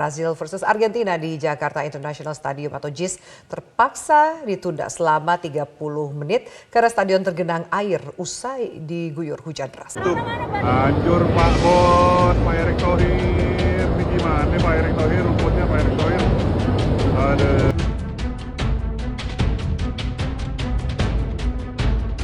Brazil versus Argentina di Jakarta International Stadium atau JIS terpaksa ditunda selama 30 menit karena stadion tergenang air usai diguyur hujan deras. Hancur Pak Bos, Pak Erick Thohir. Ini gimana Pak Erick Thohir, rumputnya Pak Erick Thohir. Aduh.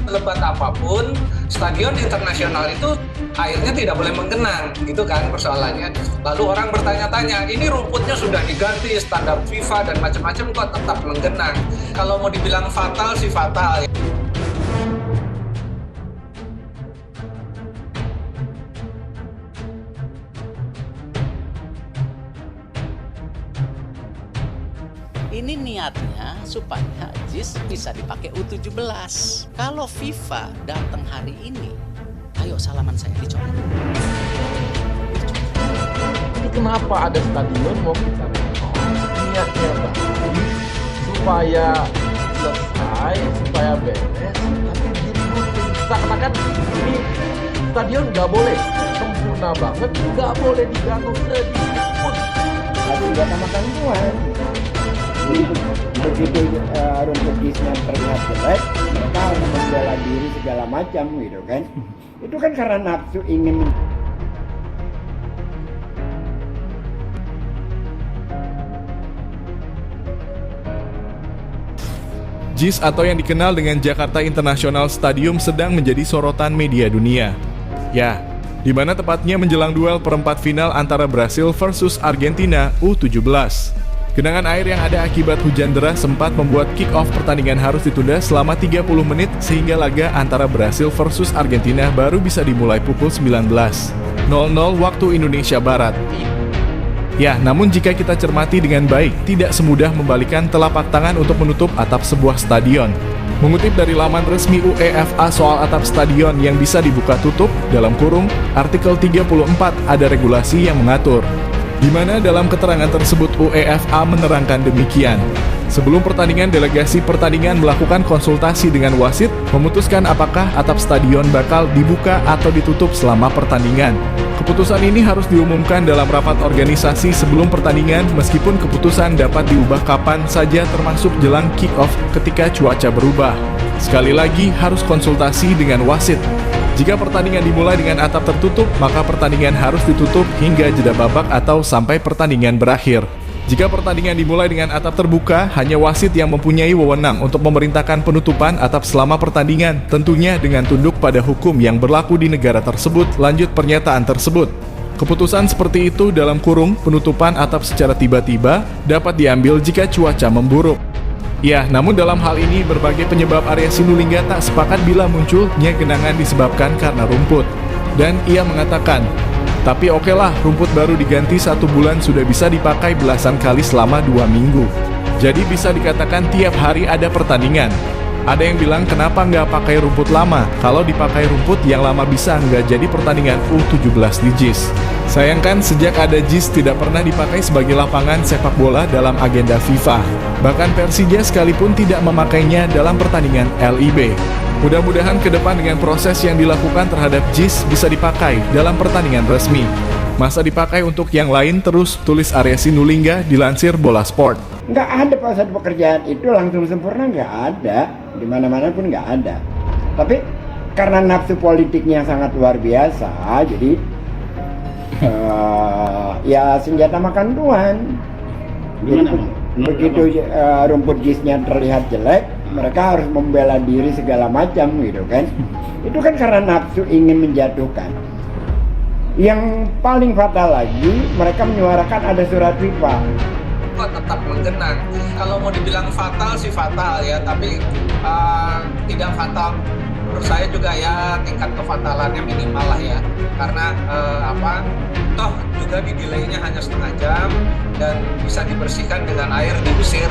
Lebat apapun, stadion internasional itu airnya tidak boleh menggenang, gitu kan persoalannya. Lalu orang bertanya-tanya, ini rumputnya sudah diganti standar FIFA dan macam-macam kok tetap menggenang. Kalau mau dibilang fatal sih fatal. Ini niatnya supaya JIS bisa dipakai U17. Kalau FIFA datang hari ini, ayo salaman saya dicopot. Ini kenapa ada stadion mau kita renov? Niatnya bagus supaya selesai, supaya beres, tapi diributin. Seakan-akan ini stadion nggak boleh sempurna banget, nggak boleh diganggu sedikit pun. Tapi nggak makan tuan. Begitu rumput JIS-nya terlihat jelek, mereka harus membela diri segala macam gitu kan. Itu kan karena nafsu ingin. JIS atau yang dikenal dengan Jakarta International Stadium sedang menjadi sorotan media dunia. Ya, di mana tepatnya menjelang duel perempat final antara Brasil versus Argentina U17. Genangan air yang ada akibat hujan deras sempat membuat kick-off pertandingan harus ditunda selama 30 menit sehingga laga antara Brasil versus Argentina baru bisa dimulai pukul 19.00 waktu Indonesia Barat. Ya, namun jika kita cermati dengan baik, tidak semudah membalikan telapak tangan untuk menutup atap sebuah stadion. Mengutip dari laman resmi UEFA soal atap stadion yang bisa dibuka tutup, dalam kurung, artikel 34 ada regulasi yang mengatur. Di mana dalam keterangan tersebut UEFA menerangkan demikian. Sebelum pertandingan, delegasi pertandingan melakukan konsultasi dengan wasit, memutuskan apakah atap stadion bakal dibuka atau ditutup selama pertandingan. Keputusan ini harus diumumkan dalam rapat organisasi sebelum pertandingan, meskipun keputusan dapat diubah kapan saja termasuk jelang kick-off ketika cuaca berubah. Sekali lagi, harus konsultasi dengan wasit. Jika pertandingan dimulai dengan atap tertutup, maka pertandingan harus ditutup hingga jeda babak atau sampai pertandingan berakhir. Jika pertandingan dimulai dengan atap terbuka, hanya wasit yang mempunyai wewenang untuk memerintahkan penutupan atap selama pertandingan, tentunya dengan tunduk pada hukum yang berlaku di negara tersebut. Lanjut pernyataan tersebut. Keputusan seperti itu dalam kurung, penutupan atap secara tiba-tiba dapat diambil jika cuaca memburuk. Ya, namun dalam hal ini berbagai penyebab Arya Sinulinga tak sepakat bila munculnya genangan disebabkan karena rumput. Dan ia mengatakan, tapi okelah, rumput baru diganti 1 bulan sudah bisa dipakai belasan kali selama 2 minggu. Jadi bisa dikatakan tiap hari ada pertandingan. Ada yang bilang kenapa nggak pakai rumput lama, kalau dipakai rumput yang lama bisa nggak jadi pertandingan U17 di JIS. Sayangkan sejak ada JIS tidak pernah dipakai sebagai lapangan sepak bola dalam agenda FIFA. Bahkan Persija sekalipun tidak memakainya dalam pertandingan LIB. Mudah-mudahan ke depan dengan proses yang dilakukan terhadap JIS bisa dipakai dalam pertandingan resmi. Masa dipakai untuk yang lain terus, tulis Arya Sinulinga dilansir Bola Sport. Nggak ada proses pekerjaan itu langsung sempurna, nggak ada. Di mana-mana pun nggak ada. Tapi karena nafsu politiknya sangat luar biasa, jadi ya senjata makan tuan. Begitu rumput JIS-nya terlihat jelek, mereka harus membela diri segala macam gitu kan. Itu kan karena nafsu ingin menjatuhkan. Yang paling fatal lagi, mereka menyuarakan ada surat FIFA. Kok tetap menggenang. Kalau mau dibilang fatal sih fatal ya, tapi tidak fatal. Menurut saya juga ya tingkat kefatalannya minimal lah ya, karena toh juga di delaynya hanya setengah jam dan bisa dibersihkan dengan air disisir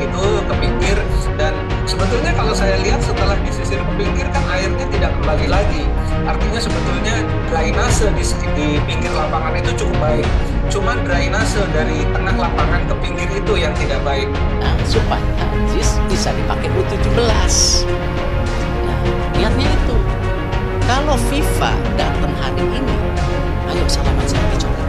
gitu ke pinggir. Dan sebetulnya kalau saya lihat setelah disisir ke pinggir kan airnya tidak kembali lagi. Artinya sebetulnya drainase di pinggir lapangan itu cukup baik. Cuma drainase dari tengah lapangan ke pinggir itu yang tidak baik. Nah, supaya JIS bisa dipakai U17. Nah, niatnya itu. Kalau FIFA datang hari ini, ayo salaman saya dicopot.